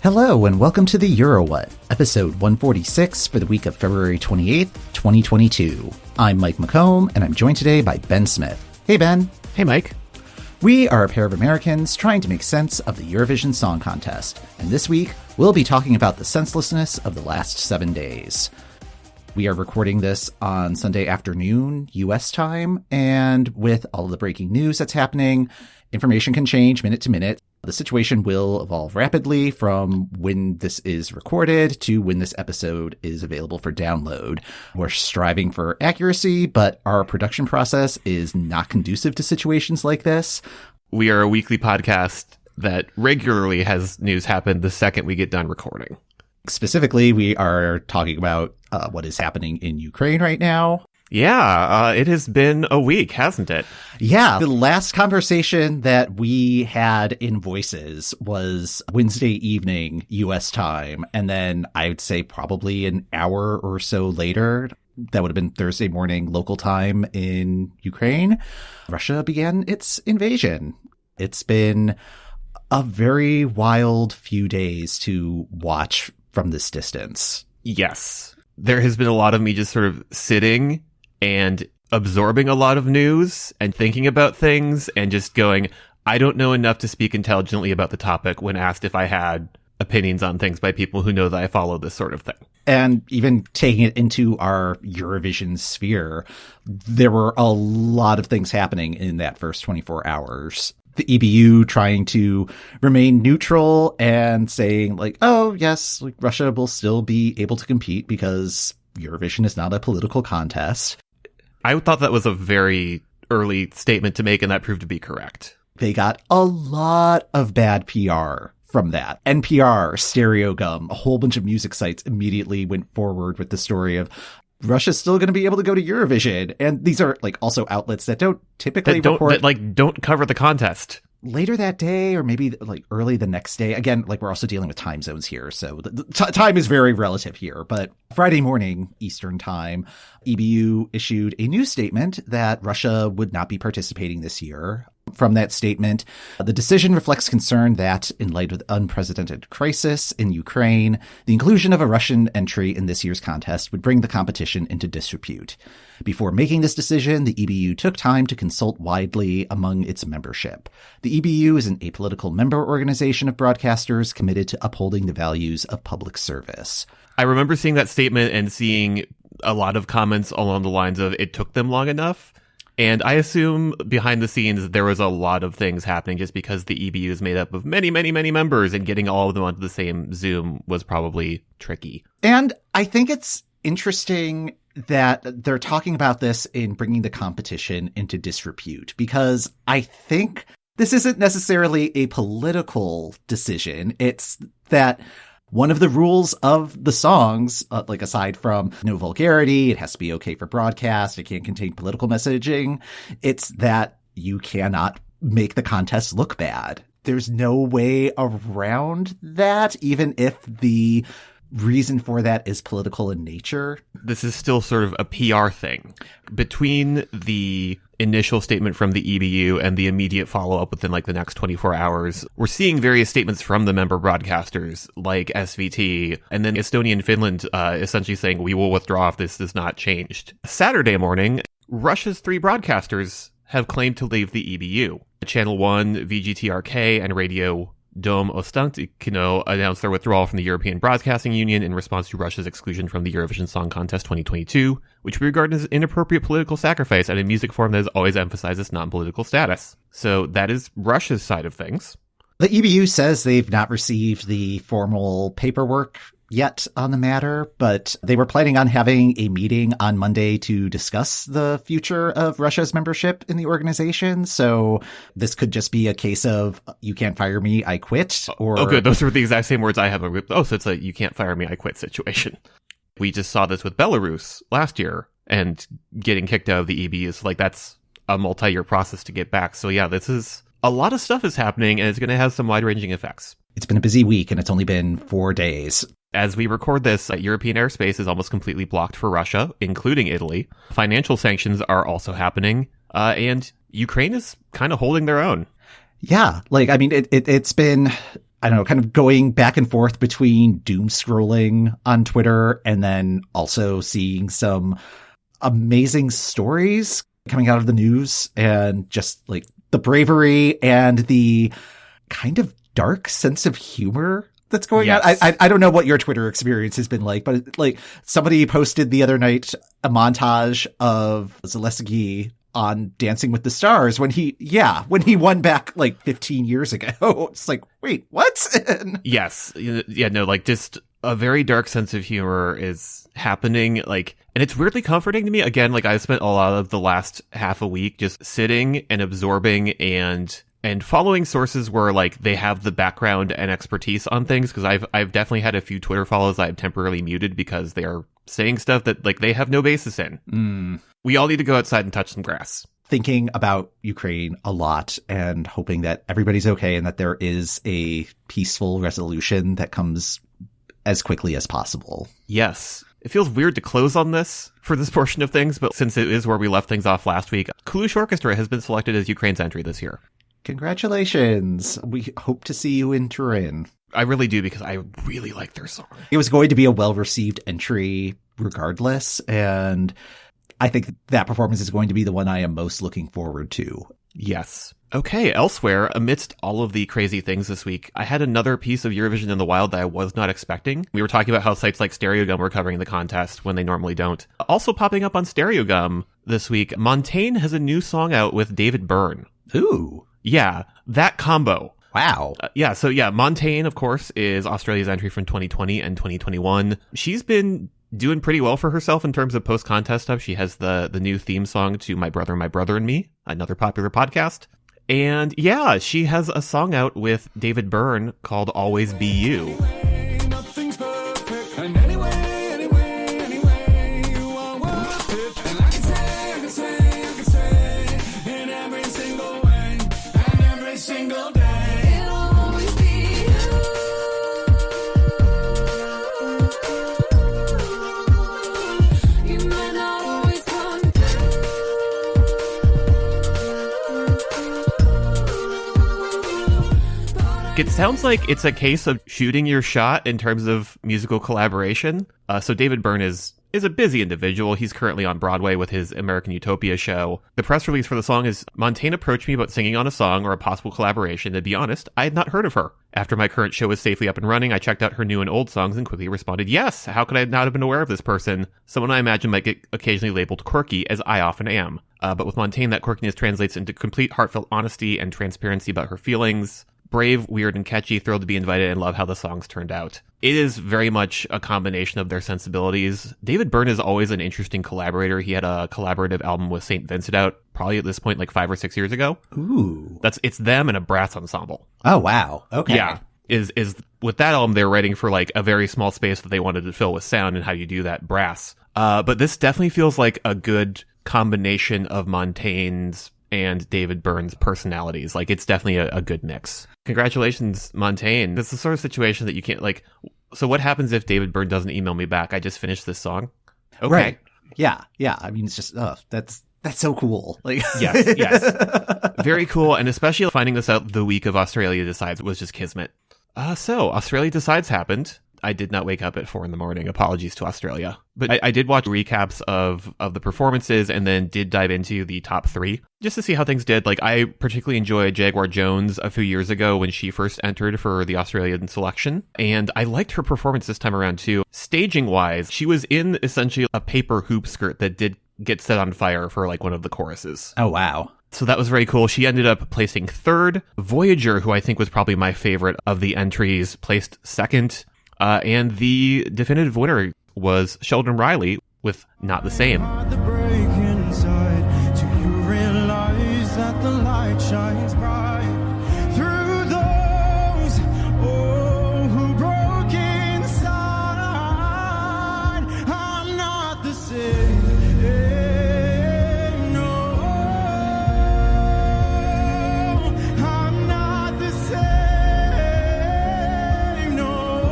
Hello and welcome to the Euro What, episode 146 for the week of February 28th, 2022. I'm Mike McComb, and I'm joined today by Ben Smith. Hey, Ben. Hey, Mike. We are a pair of Americans trying to make sense of the Eurovision Song Contest, and this week we'll be talking about the senselessness of the last 7 days. We are recording this on Sunday afternoon, U.S. time, and with all of the breaking news that's happening, information can change minute to minute. The situation will evolve rapidly from when this is recorded to when this episode is available for download. We're striving for accuracy, but our production process is not conducive to situations like this. We are a weekly podcast that regularly has news happen the second we get done recording. Specifically, we are talking about what is happening in Ukraine right now. Yeah, it has been a week, hasn't it? Yeah, the last conversation that we had in Voices was Wednesday evening, U.S. time, and then I would say probably an hour or so later, that would have been Thursday morning local time in Ukraine, Russia began its invasion. It's been a very wild few days to watch from this distance. Yes. There has been a lot of me just sort of sitting and absorbing a lot of news and thinking about things and just going, I don't know enough to speak intelligently about the topic when asked if I had opinions on things by people who know that I follow this sort of thing. And even taking it into our Eurovision sphere, there were a lot of things happening in that first 24 hours. The EBU trying to remain neutral and saying like, oh, yes, like Russia will still be able to compete because Eurovision is not a political contest. I thought that was a very early statement to make, and that proved to be correct. They got a lot of bad PR from that. NPR, Stereo Gum, a whole bunch of music sites immediately went forward with the story of Russia's still going to be able to go to Eurovision. And these are like also outlets that don't typically report. That don't cover the contest. Later that day, or maybe like early the next day. Again, like we're also dealing with time zones here. So the time is very relative here. But Friday morning, Eastern time, EBU issued a news statement that Russia would not be participating this year. From that statement, the decision reflects concern that, in light of the unprecedented crisis in Ukraine, the inclusion of a Russian entry in this year's contest would bring the competition into disrepute. Before making this decision, the EBU took time to consult widely among its membership. The EBU is an apolitical member organization of broadcasters committed to upholding the values of public service. I remember seeing that statement and seeing a lot of comments along the lines of, it took them long enough. And I assume behind the scenes, there was a lot of things happening just because the EBU is made up of many, many, many members, and getting all of them onto the same Zoom was probably tricky. And I think it's interesting that they're talking about this in bringing the competition into disrepute, because I think this isn't necessarily a political decision. It's that one of the rules of the songs, like aside from no vulgarity, it has to be okay for broadcast, it can't contain political messaging, it's that you cannot make the contest look bad. There's no way around that, even if the reason for that is political in nature. This is still sort of a PR thing. Between the initial statement from the EBU and the immediate follow-up within like the next 24 hours, we're seeing various statements from the member broadcasters like SVT, and then Estonia and Finland essentially saying, we will withdraw if this is not changed. Saturday morning, Russia's 3 broadcasters have claimed to leave the EBU. Channel 1, VGTRK, and Radio Dom Ostankino announced their withdrawal from the European Broadcasting Union in response to Russia's exclusion from the Eurovision Song Contest 2022, which we regard as inappropriate political sacrifice at a music form that has always emphasized its non-political status. So that is Russia's side of things. The EBU says they've not received the formal paperwork yet on the matter, but they were planning on having a meeting on Monday to discuss the future of Russia's membership in the organization. So this could just be a case of, you can't fire me, I quit. Or oh, good. Those are the exact same words I have. Oh, so it's a you can't fire me, I quit situation. We just saw this with Belarus last year, and getting kicked out of the EBU is like, that's a multi-year process to get back. So yeah, this is a lot of stuff is happening, and it's going to have some wide-ranging effects. It's been a busy week, and it's only been 4 days. As we record this, European airspace is almost completely blocked for Russia, including Italy. Financial sanctions are also happening, and Ukraine is kind of holding their own. Yeah, like, I mean, it's been, I don't know, kind of going back and forth between doom scrolling on Twitter and then also seeing some amazing stories coming out of the news, and just like the bravery and the kind of dark sense of humor that's going on. I don't know what your Twitter experience has been like, but like somebody posted the other night a montage of Zelensky on Dancing with the Stars when he won back like 15 years ago. It's like, wait, what? Yes. Yeah, no, like just a very dark sense of humor is happening. Like, and it's weirdly comforting to me. Again, like I've spent a lot of the last half a week just sitting and absorbing and following sources where like they have the background and expertise on things. Cause I've definitely had a few Twitter follows I've temporarily muted because they are saying stuff that like they have no basis in. We all need to go outside and touch some grass. Thinking about Ukraine a lot and hoping that everybody's okay and that there is a peaceful resolution that comes as quickly as possible. Yes. It feels weird to close on this for this portion of things, but since it is where we left things off last week, Kalush Orchestra has been selected as Ukraine's entry this year. Congratulations. We hope to see you in Turin. I really do, because I really like their song. It was going to be a well-received entry regardless, and I think that performance is going to be the one I am most looking forward to. Yes. Okay, elsewhere, amidst all of the crazy things this week, I had another piece of Eurovision in the wild that I was not expecting. We were talking about how sites like Stereogum were covering the contest when they normally don't. Also popping up on Stereogum this week, Montaigne has a new song out with David Byrne. Ooh. Yeah, that combo. Wow. Montaigne, of course, is Australia's entry from 2020 and 2021. She's been doing pretty well for herself in terms of post-contest stuff. She has the new theme song to My Brother and Me, another popular podcast. And yeah, she has a song out with David Byrne called Always Be You. It sounds like it's a case of shooting your shot in terms of musical collaboration. So David Byrne is a busy individual. He's currently on Broadway with his American Utopia show. The press release for the song is, Montaigne approached me about singing on a song or a possible collaboration. To be honest, I had not heard of her. After my current show was safely up and running, I checked out her new and old songs and quickly responded, yes, how could I not have been aware of this person? Someone I imagine might get occasionally labeled quirky, as I often am. But with Montaigne, that quirkiness translates into complete heartfelt honesty and transparency about her feelings. Brave, weird, and catchy, thrilled to be invited, and love how the songs turned out. It is very much a combination of their sensibilities. David Byrne is always an interesting collaborator. He had a collaborative album with St. Vincent out, probably at this point like 5 or 6 years ago. Ooh. It's them and a brass ensemble. Oh, wow. Okay. Yeah. Is with that album, they're writing for like a very small space that they wanted to fill with sound, and how do you do that? Brass. But this definitely feels like a good combination of Montaigne's and David Byrne's personalities. Like, it's definitely a good mix. Congratulations, Montaigne. This is the sort of situation that you can't, like, so what happens if David Byrne doesn't email me back? I just finished this song. Okay. Right. Yeah. I mean, it's just, that's so cool. Like, yes. Very cool. And especially finding this out the week of Australia Decides was just kismet. So Australia Decides happened. I did not wake up at 4 a.m. Apologies to Australia. But I did watch recaps of the performances, and then did dive into the top 3 just to see how things did. Like, I particularly enjoyed Jaguar Jones a few years ago when she first entered for the Australian selection. And I liked her performance this time around too. Staging wise, she was in essentially a paper hoop skirt that did get set on fire for like one of the choruses. Oh, wow. So that was very cool. She ended up placing 3rd. Voyager, who I think was probably my favorite of the entries, placed 2nd. And the definitive winner was Sheldon Riley with Not the Same. The break inside, till you realize that the light shines bright through those who broke inside. I'm not the same. No, I'm not the same. No.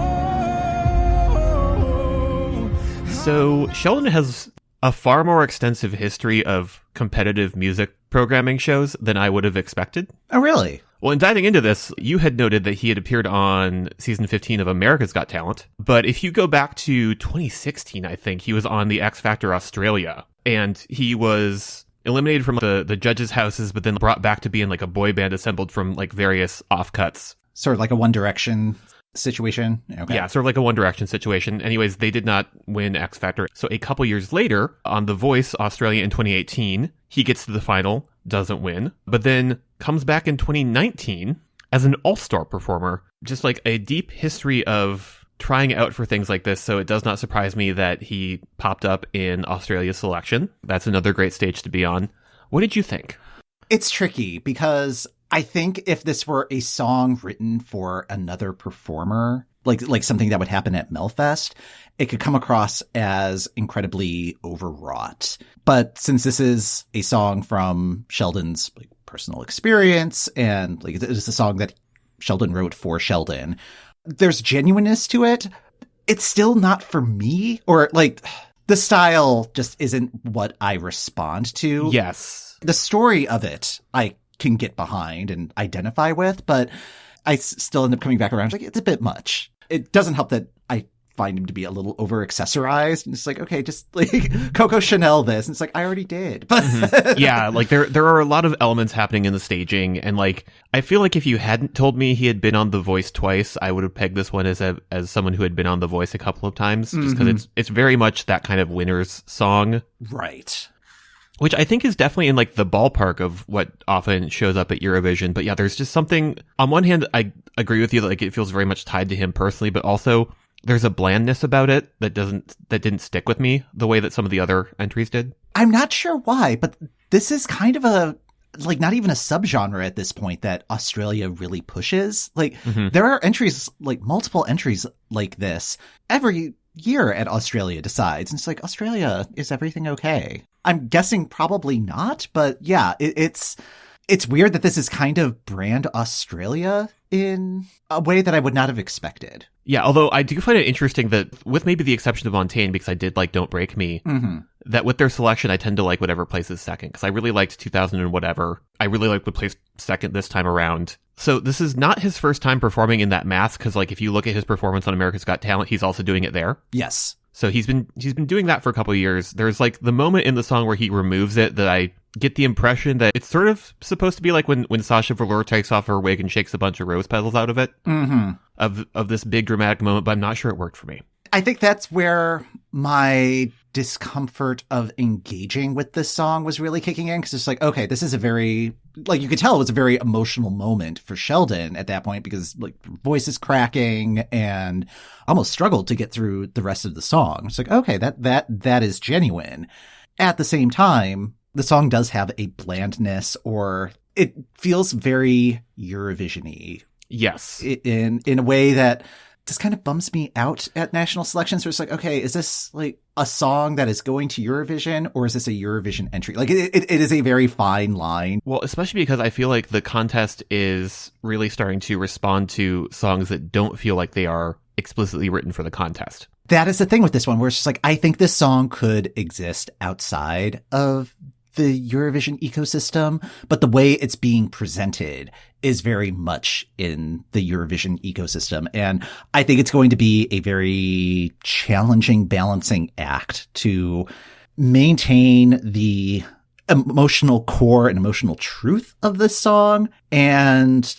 So Sheldon has a far more extensive history of competitive music programming shows than I would have expected. Oh, really? Well, in diving into this, you had noted that he had appeared on season 15 of America's Got Talent. But if you go back to 2016, I think, he was on the X Factor Australia. And he was eliminated from the judges' houses, but then brought back to being like a boy band assembled from like various offcuts. Sort of like a One Direction situation? Okay. Yeah, sort of like a One Direction situation. Anyways, they did not win X Factor. So a couple years later, on The Voice Australia in 2018, he gets to the final, doesn't win, but then comes back in 2019 as an all-star performer. Just like a deep history of trying out for things like this, so it does not surprise me that he popped up in Australia's selection. That's another great stage to be on. What did you think? It's tricky because I think if this were a song written for another performer, like something that would happen at Melfest, it could come across as incredibly overwrought. But since this is a song from Sheldon's like personal experience, and like it is a song that Sheldon wrote for Sheldon, there's genuineness to it. It's still not for me, or like the style just isn't what I respond to. Yes. The story of it, I can get behind and identify with, but I still end up coming back around. Like, it's a bit much. It doesn't help that I find him to be a little over accessorized, and it's like, okay, just like Coco Chanel this, and it's like, I already did. But yeah, like there are a lot of elements happening in the staging, and like I feel like if you hadn't told me he had been on The Voice twice, I would have pegged this one as someone who had been on The Voice a couple of times, just because it's very much that kind of winner's song, right? Which I think is definitely in like the ballpark of what often shows up at Eurovision. But yeah, there's just something, on one hand, I agree with you that like it feels very much tied to him personally, but also there's a blandness about it that didn't stick with me the way that some of the other entries did. I'm not sure why, but this is kind of a, like, not even a subgenre at this point that Australia really pushes. Like, there are entries, like multiple entries like this every year at Australia Decides. And it's like, Australia, is everything okay? I'm guessing probably not, but yeah, it's weird that this is kind of brand Australia in a way that I would not have expected. Yeah, although I do find it interesting that, with maybe the exception of Montaigne, because I did like Don't Break Me, that with their selection, I tend to like whatever places second, because I really liked 2000 and whatever. I really liked what placed second this time around. So this is not his first time performing in that mask, because like if you look at his performance on America's Got Talent, he's also doing it there. Yes. So he's been doing that for a couple of years. There's like the moment in the song where he removes it that I get the impression that it's sort of supposed to be like when Sasha Velour takes off her wig and shakes a bunch of rose petals out of it, of this big dramatic moment, but I'm not sure it worked for me. I think that's where my discomfort of engaging with this song was really kicking in, because it's like, okay, this is a very, like, you could tell it was a very emotional moment for Sheldon at that point, because like voice is cracking and almost struggled to get through the rest of the song. It's like, okay, that is genuine. At the same time, the song does have a blandness, or it feels very Eurovision-y. Yes. In a way that just kind of bums me out at national selections, where it's like, okay, is this like a song that is going to Eurovision, or is this a Eurovision entry? Like, it is a very fine line. Well, especially because I feel like the contest is really starting to respond to songs that don't feel like they are explicitly written for the contest. That is the thing with this one, where it's just like, I think this song could exist outside of the Eurovision ecosystem, but the way it's being presented is very much in the Eurovision ecosystem. And I think it's going to be a very challenging balancing act to maintain the emotional core and emotional truth of this song, and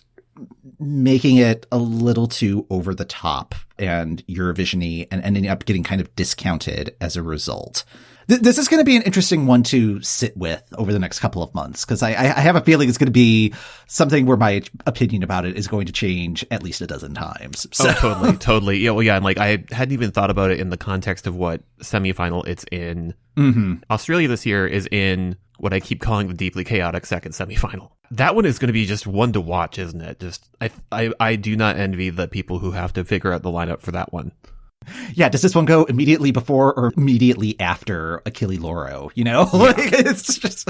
making it a little too over the top and Eurovision-y and ending up getting kind of discounted as a result. This is going to be an interesting one to sit with over the next couple of months, because I have a feeling it's going to be something where my opinion about it is going to change at least a dozen times. So. Oh, totally. Yeah, well, yeah, and like I hadn't even thought about it in the context of what semifinal it's in. Mm-hmm. Australia this year is in what I keep calling the deeply chaotic second semifinal. That one is going to be just one to watch, isn't it? Just I do not envy the people who have to figure out the lineup for that one. Yeah, does this one go immediately before or immediately after Achille Lauro? You know, like it's just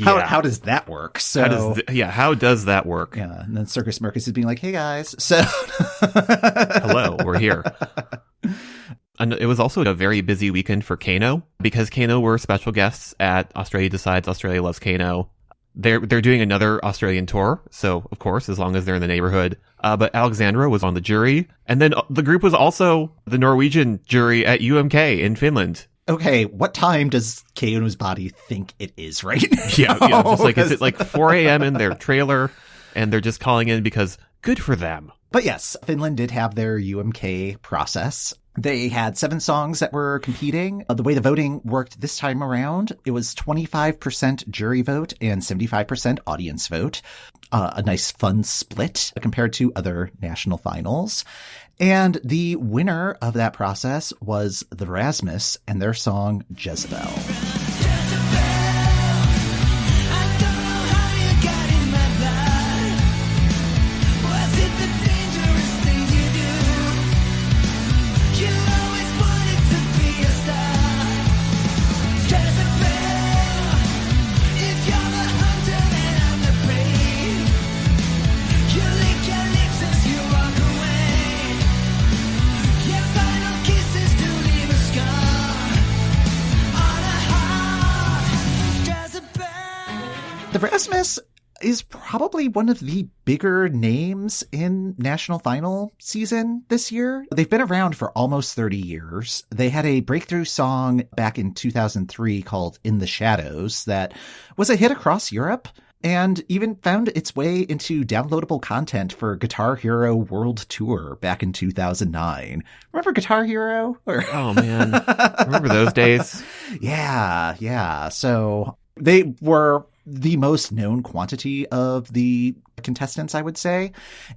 how does that work? So how does that work? Yeah, and then Circus Marcus is being like, "Hey guys, so hello, we're here." And it was also a very busy weekend for Kano, because Kano were special guests at Australia Decides Australia Loves Kano. They're doing another Australian tour, so of course, as long as they're in the neighborhood. But Alexandra was on the jury, and then the group was also the Norwegian jury at UMK in Finland. Okay, what time does Kano's body think it is right now? Yeah, just like is it like 4 a.m. in their trailer, and they're just calling in because good for them. But yes, Finland did have their UMK process. They had 7 songs that were competing. The way the voting worked this time around, it was 25% jury vote and 75% audience vote. A nice fun split compared to other national finals. And the winner of that process was the Rasmus and their song Jezebel. The Rasmus is probably one of the bigger names in national final season this year. They've been around for almost 30 years. They had a breakthrough song back in 2003 called In the Shadows that was a hit across Europe and even found its way into downloadable content for Guitar Hero World Tour back in 2009. Remember Guitar Hero? Oh, man. Remember those days? Yeah. So they were the most known quantity of the contestants, I would say.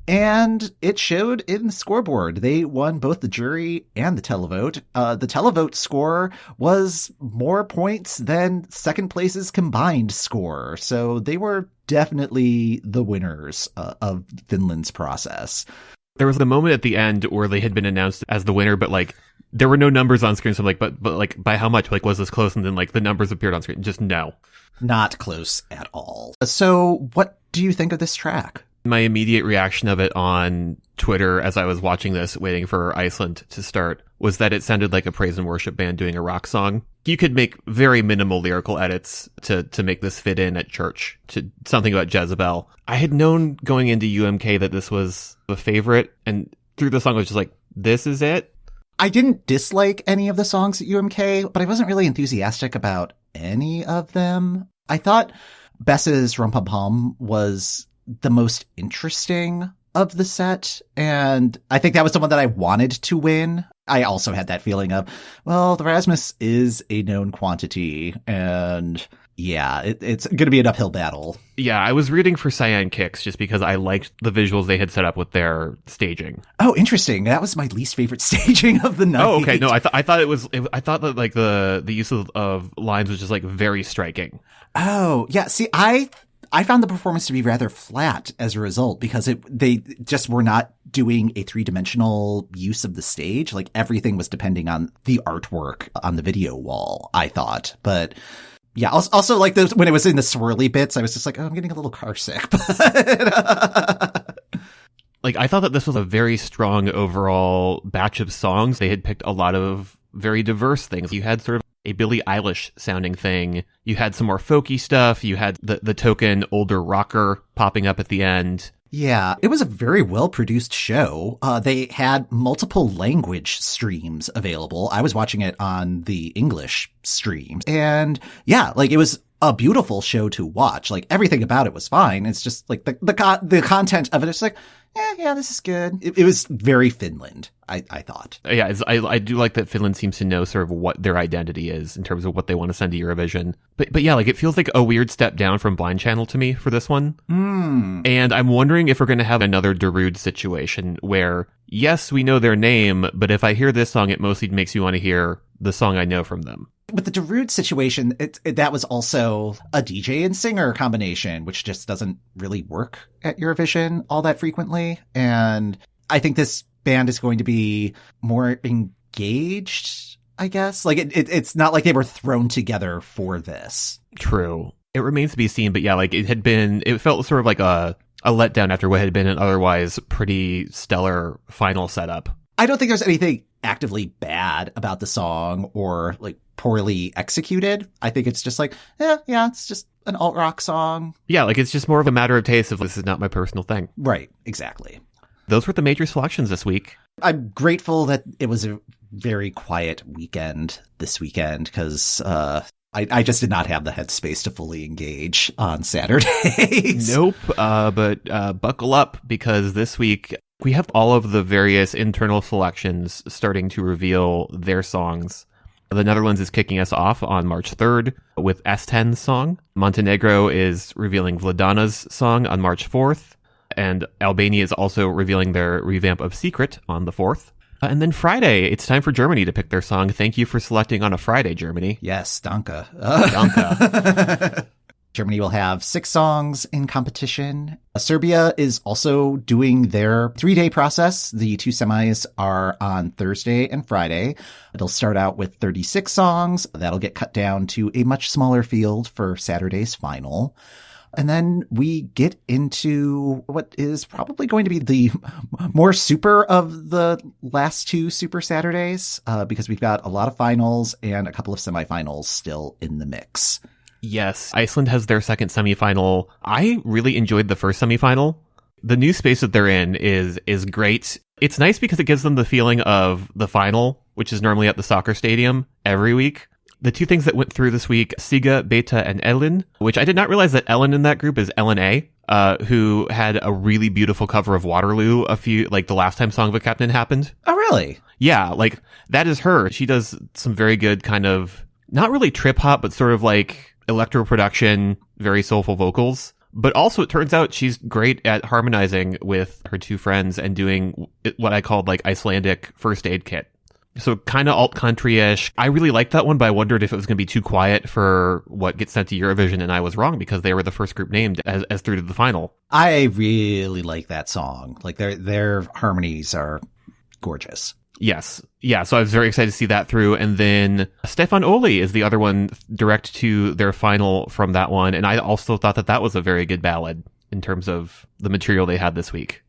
And it showed in the scoreboard. They won both the jury and the televote. The televote score was more points than second place's combined score. So they were definitely the winners of Finland's process. There was the moment at the end where they had been announced as the winner, but like there were no numbers on screen. So I'm like, but like by how much? Like, was this close? And then like the numbers appeared on screen. Just no. Not close at all. So what do you think of this track? My immediate reaction of it on Twitter as I was watching this, waiting for Iceland to start, was that it sounded like a praise and worship band doing a rock song. You could make very minimal lyrical edits to make this fit in at church, to something about Jezebel. I had known going into UMK that this was a favorite, and through the song I was just like, this is it? I didn't dislike any of the songs at UMK, but I wasn't really enthusiastic about any of them. I thought Bess's Rum Pum Pum was the most interesting of the set, and I think that was the one that I wanted to win. I also had that feeling of, well, the Rasmus is a known quantity, and yeah, it's going to be an uphill battle. Yeah, I was rooting for Cyan Kicks just because I liked the visuals they had set up with their staging. Oh, interesting. That was my least favorite staging of the night. Oh, okay. No, I thought I thought that like the use of lines was just like very striking. Oh, yeah. See, I found the performance to be rather flat as a result, because they just were not doing a 3-dimensional use of the stage. Like everything was depending on the artwork on the video wall, I thought. But yeah, also like when it was in the swirly bits, I was just like, oh, I'm getting a little car sick. Like, I thought that this was a very strong overall batch of songs. They had picked a lot of very diverse things. You had sort of a Billie Eilish sounding thing. You had some more folky stuff. You had the token older rocker popping up at the end. Yeah, it was a very well-produced show. They had multiple language streams available. I was watching it on the English streams. And yeah, like it was a beautiful show to watch. Like, everything about it was fine. It's just like the content of it is like, yeah, this is good. It was very Finland, I thought. Yeah, I do like that Finland seems to know sort of what their identity is in terms of what they want to send to Eurovision. But yeah, like, it feels like a weird step down from Blind Channel to me for this one. And I'm wondering if we're going to have another Darude situation where, yes, we know their name, but if I hear this song, it mostly makes me want to hear the song I know from them. With the Darude situation, that was also a DJ and singer combination, which just doesn't really work at Eurovision all that frequently. And I think this band is going to be more engaged, I guess. Like, it's not like they were thrown together for this. True. It remains to be seen, but yeah, like, it felt sort of like a letdown after what had been an otherwise pretty stellar final setup. I don't think there's anything actively bad about the song or like poorly executed. I think it's just like, yeah, it's just an alt rock song. Yeah, like, it's just more of a matter of taste of this is not my personal thing. Right, exactly. Those were the major selections this week. I'm grateful that it was a very quiet weekend this weekend because I just did not have the headspace to fully engage on Saturdays. Nope, but buckle up because this week we have all of the various internal selections starting to reveal their songs. The Netherlands is kicking us off on March 3rd with S10's song. Montenegro is revealing Vladana's song on March 4th. And Albania is also revealing their revamp of Secret on the 4th. And then Friday, it's time for Germany to pick their song. Thank you for selecting on a Friday, Germany. Yes, danke. Danke. Germany will have 6 songs in competition. Serbia is also doing their 3-day process. The 2 semis are on Thursday and Friday. They'll start out with 36 songs. That'll get cut down to a much smaller field for Saturday's final. And then we get into what is probably going to be the more super of the last 2 Super Saturdays, because we've got a lot of finals and a couple of semifinals still in the mix. Yes, Iceland has their second semifinal. I really enjoyed the first semifinal. The new space that they're in is great. It's nice because it gives them the feeling of the final, which is normally at the soccer stadium every week. The 2 things that went through this week, Siga, Beta, and Ellen, which I did not realize that Ellen in that group is Ellen A., who had a really beautiful cover of Waterloo the last time Song of a Captain happened. Oh, really? Yeah, like, that is her. She does some very good kind of, not really trip hop, but sort of like electro production, very soulful vocals. But also, it turns out she's great at harmonizing with her 2 friends and doing what I called like Icelandic first aid kit. So kind of alt country-ish. I really liked that one, but I wondered if it was going to be too quiet for what gets sent to Eurovision, and I was wrong because they were the first group named as through to the final. I really like that song. Like, their harmonies are gorgeous. Yes. Yeah, so I was very excited to see that through. And then Stefan Oli is the other one direct to their final from that one. And I also thought that was a very good ballad in terms of the material they had this week.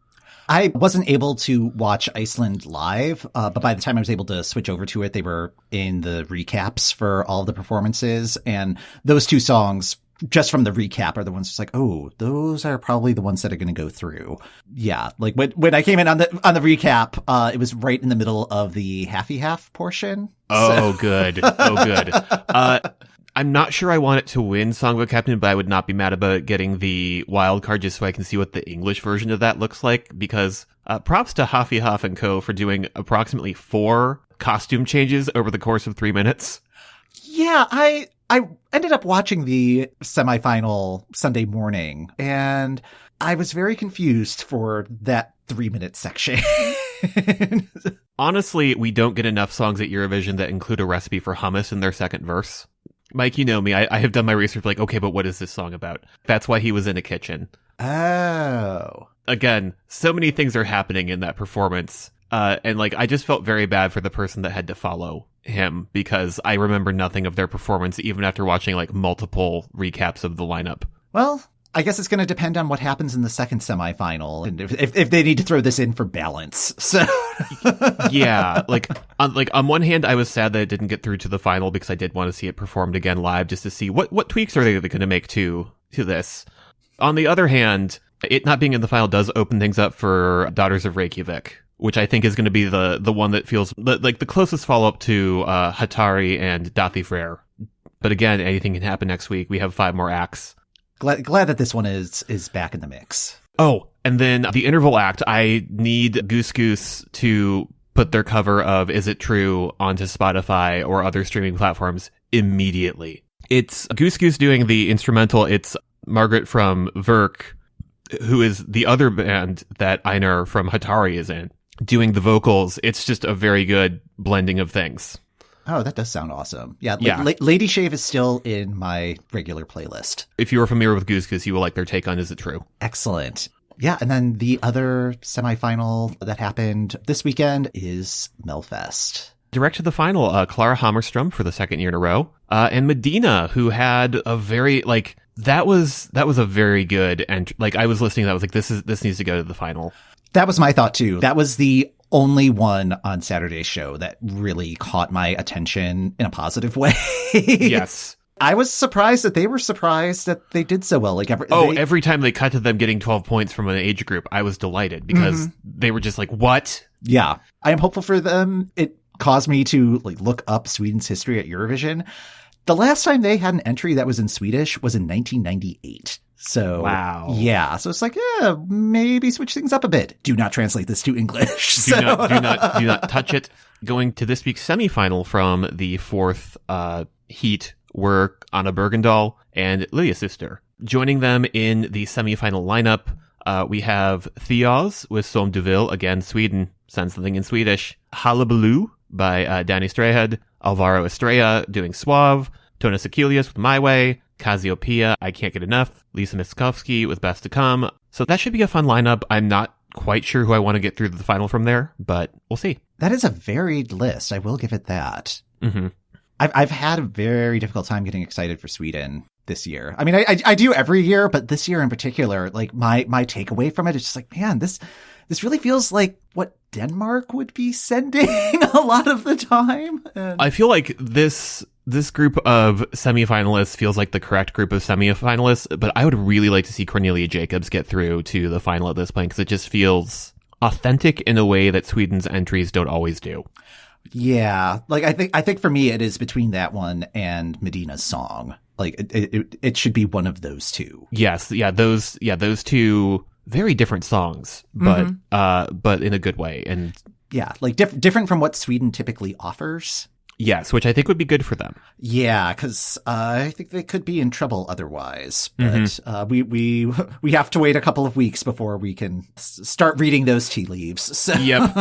I wasn't able to watch Iceland live, but by the time I was able to switch over to it, they were in the recaps for all of the performances. And those 2 songs, just from the recap, are the ones just like, oh, those are probably the ones that are going to go through. Yeah, like when I came in on the recap, it was right in the middle of the half portion. Oh, good. Oh, good. I'm not sure I want it to win Song of a Captain, but I would not be mad about getting the wild card just so I can see what the English version of that looks like, because props to Hafi Haf and Co. for doing approximately 4 costume changes over the course of 3 minutes. Yeah, I ended up watching the semifinal Sunday morning, and I was very confused for that 3-minute section. Honestly, we don't get enough songs at Eurovision that include a recipe for hummus in their second verse. Mike, you know me. I have done my research like, okay, but what is this song about? That's why he was in a kitchen. Oh. Again, so many things are happening in that performance. And like, I just felt very bad for the person that had to follow him because I remember nothing of their performance even after watching like multiple recaps of the lineup. Well, I guess it's going to depend on what happens in the second semifinal and if they need to throw this in for balance. So yeah, on one hand, I was sad that it didn't get through to the final because I did want to see it performed again live just to see what tweaks are they going to make to this. On the other hand, it not being in the final does open things up for Daughters of Reykjavik, which I think is going to be the one that feels like the closest follow up to Hatari and Dathi Frere. But again, anything can happen next week. We have 5 more acts. Glad that this one is back in the mix. Oh, and then the interval act, I need Goose Goose to put their cover of Is It True onto Spotify or other streaming platforms immediately. It's Goose Goose doing the instrumental. It's Margrét from VGTRK, who is the other band that Einar from Hatari is in, doing the vocals. It's just a very good blending of things. Oh, that does sound awesome. Yeah, Yeah. Lady Shave is still in my regular playlist. If you are familiar with Goose Goose, you will like their take on Is It True. Excellent. Yeah, and then the other semifinal that happened this weekend is Melfest. Direct to the final, Clara Hammerstrom for the second year in a row, and Medina, who had a very, like, that was a very good, and like, I was listening, I was like, this needs to go to the final. That was my thought too. That was the only one on Saturday's show that really caught my attention in a positive way. Yes. I was surprised that they were surprised that they did so well. Like every time they cut to them getting 12 points from an age group, I was delighted because they were just like, what? Yeah. I am hopeful for them. It caused me to look up Sweden's history at Eurovision. The last time they had an entry that was in Swedish was in 1998. So, wow. Yeah. So it's like, yeah, maybe switch things up a bit. Do not translate this to English. Do not touch it. Going to this week's semifinal from the fourth heat were Anna Bergendahl and Lydia Sister. Joining them in the semifinal lineup, we have Theos with Som du vill, again, Sweden, send something in Swedish. Hallabaloo by Danny Strayhead. Alvaro Estrella doing Suave. Tonas Achilles with My Way. Cassiopeia, I Can't Get Enough. Lisa Miskovsky with Best to Come. So that should be a fun lineup. I'm not quite sure who I want to get through the final from there, but we'll see. That is a varied list. I will give it that. Mm-hmm. I've had a very difficult time getting excited for Sweden this year. I mean, I do every year, but this year in particular, like my takeaway from it is just like, man, this really feels like what Denmark would be sending a lot of the time. And I feel like this group of semifinalists feels like the correct group of semifinalists, but I would really like to see Cornelia Jacobs get through to the final at this point because it just feels authentic in a way that Sweden's entries don't always do. Yeah, like I think for me it is between that one and Medina's song. Like it should be one of those two. Yes, those two very different songs, but in a good way, and yeah, like different from what Sweden typically offers. Yes, which I think would be good for them. Yeah, because I think they could be in trouble otherwise. But we have to wait a couple of weeks before we can start reading those tea leaves. So. Yep.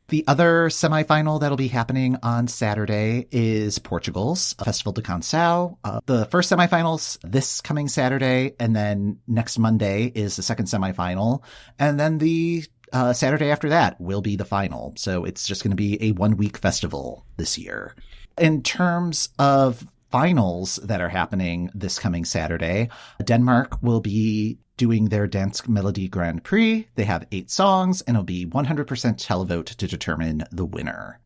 The other semifinal that'll be happening on Saturday is Portugal's Festival de Canção. The first semifinal's this coming Saturday, and then next Monday is the second semifinal, and then the Saturday after that will be the final. So it's just going to be a 1-week festival this year. In terms of finals that are happening this coming Saturday, Denmark will be doing their Dansk Melodi Grand Prix. They have 8 songs, and it'll be 100% televote to determine the winner.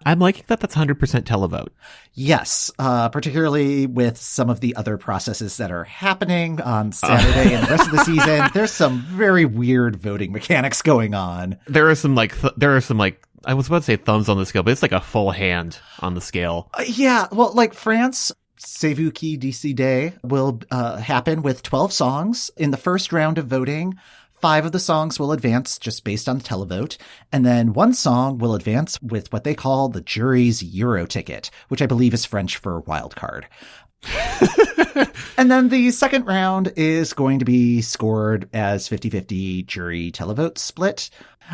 I'm liking that that's 100% televote. Yes, particularly with some of the other processes that are happening on Saturday and the rest of the season. There's some very weird voting mechanics going on. There are some I was about to say thumbs on the scale, but it's like a full hand on the scale. Yeah, well, like France, C'est vous qui décidez will happen with 12 songs. In the first round of voting, 5 of the songs will advance just based on the televote, and then 1 song will advance with what they call the jury's Euro ticket, which I believe is French for wild card. And then the second round is going to be scored as 50-50 jury televote split.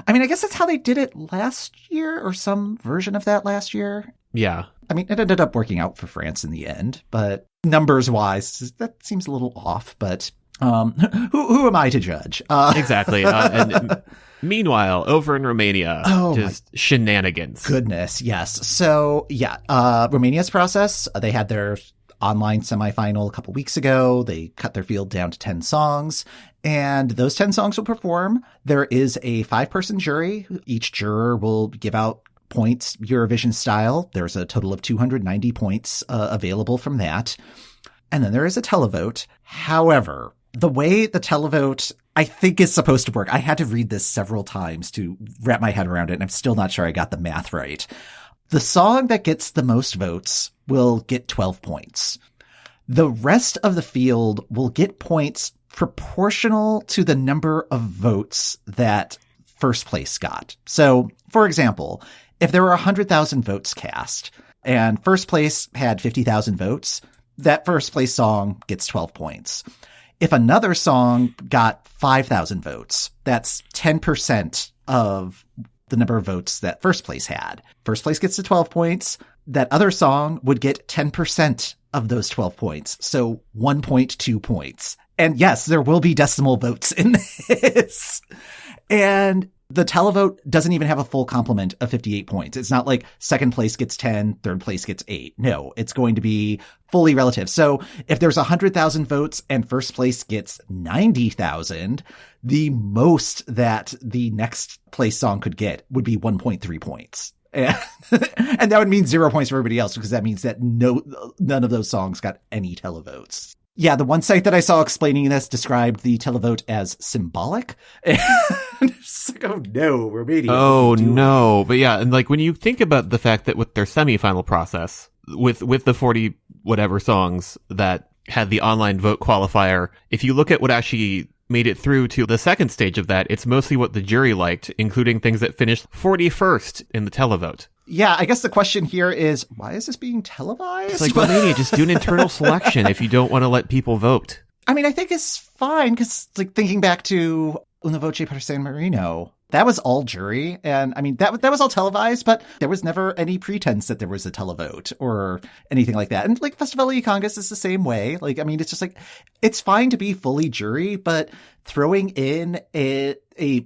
I mean, I guess that's how they did it last year, or some version of that last year. Yeah. I mean, it ended up working out for France in the end, but numbers-wise, that seems a little off, but who am I to judge? Exactly. And meanwhile, over in Romania, just shenanigans. Goodness, yes. So, yeah, Romania's process, they had their online semifinal a couple weeks ago. They cut their field down to 10 songs, and those 10 songs will perform. There is a 5-person jury. Each juror will give out points Eurovision style. There's a total of 290 points available from that. And then there is a televote. However, the way the televote, I think, is supposed to work, I had to read this several times to wrap my head around it, and I'm still not sure I got the math right. The song that gets the most votes will get 12 points. The rest of the field will get points proportional to the number of votes that first place got. So, for example, if there were 100,000 votes cast and first place had 50,000 votes, that first place song gets 12 points. If another song got 5,000 votes, that's 10% of the number of votes that first place had. First place gets to 12 points. That other song would get 10% of those 12 points. So 1.2 points. And yes, there will be decimal votes in this. And the televote doesn't even have a full complement of 58 points. It's not like second place gets 10, third place gets 8. No, it's going to be fully relative. So if there's 100,000 votes and first place gets 90,000, the most that the next place song could get would be 1.3 points. And that would mean 0 points for everybody else, because that means that none of those songs got any televotes. Yeah, the one site that I saw explaining this described the televote as symbolic. And it's like, oh no, Romania. Oh no. But yeah, and like when you think about the fact that with their semifinal process, with the 40 whatever songs that had the online vote qualifier, if you look at what actually made it through to the second stage of that, it's mostly what the jury liked, including things that finished 41st in the televote. Yeah, I guess the question here is, why is this being televised? It's like, Romania, just do an internal selection if you don't want to let people vote. I mean, I think it's fine, because like thinking back to Una Voce per San Marino, that was all jury. And I mean, that was all televised, but there was never any pretense that there was a televote or anything like that. And like Festival y Congas is the same way. Like, I mean, it's just like, it's fine to be fully jury, but throwing in a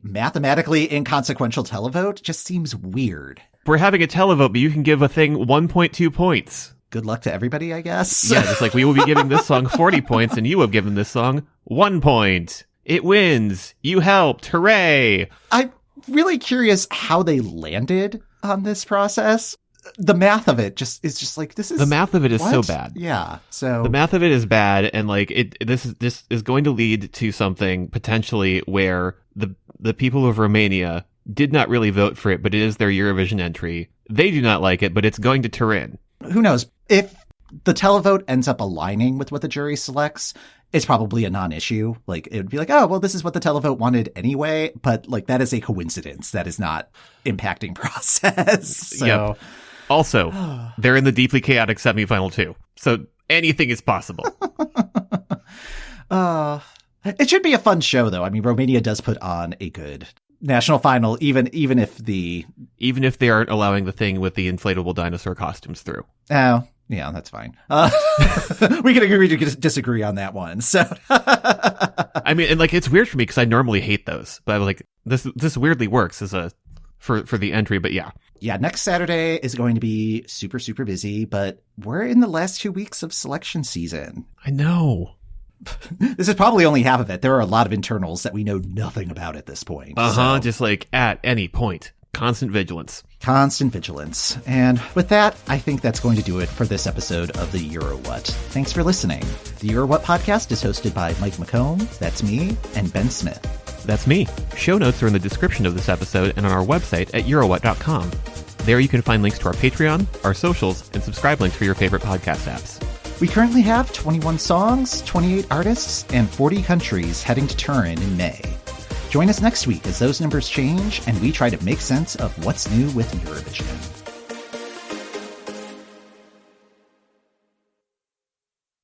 mathematically inconsequential televote just seems weird. We're having a televote, but you can give a thing 1.2 points. Good luck to everybody, I guess. Yeah, just like we will be giving this song 40 points and you have given this song 1 point. It wins. You helped. Hooray. I'm really curious how they landed on this process. The math of it is just like, this is... The math of it is what? so bad. Yeah, so... The math of it is bad, and like this is going to lead to something potentially where the people of Romania did not really vote for it, but it is their Eurovision entry. They do not like it, but it's going to Turin. Who knows? If the televote ends up aligning with what the jury selects, it's probably a non-issue. Like, it would be like, oh, well, this is what the televote wanted anyway. But like, that is a coincidence. That is not impacting process. So. Yep. Also, they're in the deeply chaotic semifinal too. So anything is possible. It should be a fun show, though. I mean, Romania does put on a good national final, even if they aren't allowing the thing with the inflatable dinosaur costumes through. Oh, yeah, that's fine. We can agree to disagree on that one. So, I mean, and like, it's weird for me because I normally hate those, but I was like, this weirdly works as for the entry. But yeah. Next Saturday is going to be super, super busy, but we're in the last 2 weeks of selection season. I know. This is probably only half of it. There are a lot of internals that we know nothing about at this point. So. Just like at any point. Constant vigilance. Constant vigilance. And with that, I think that's going to do it for this episode of the Euro What. Thanks for listening. The Euro What podcast is hosted by Mike McComb, that's me, and Ben Smith. That's me. Show notes are in the description of this episode and on our website at eurowhat.com. There you can find links to our Patreon, our socials, and subscribe links for your favorite podcast apps. We currently have 21 songs, 28 artists, and 40 countries heading to Turin in May. Join us next week as those numbers change and we try to make sense of what's new with Eurovision.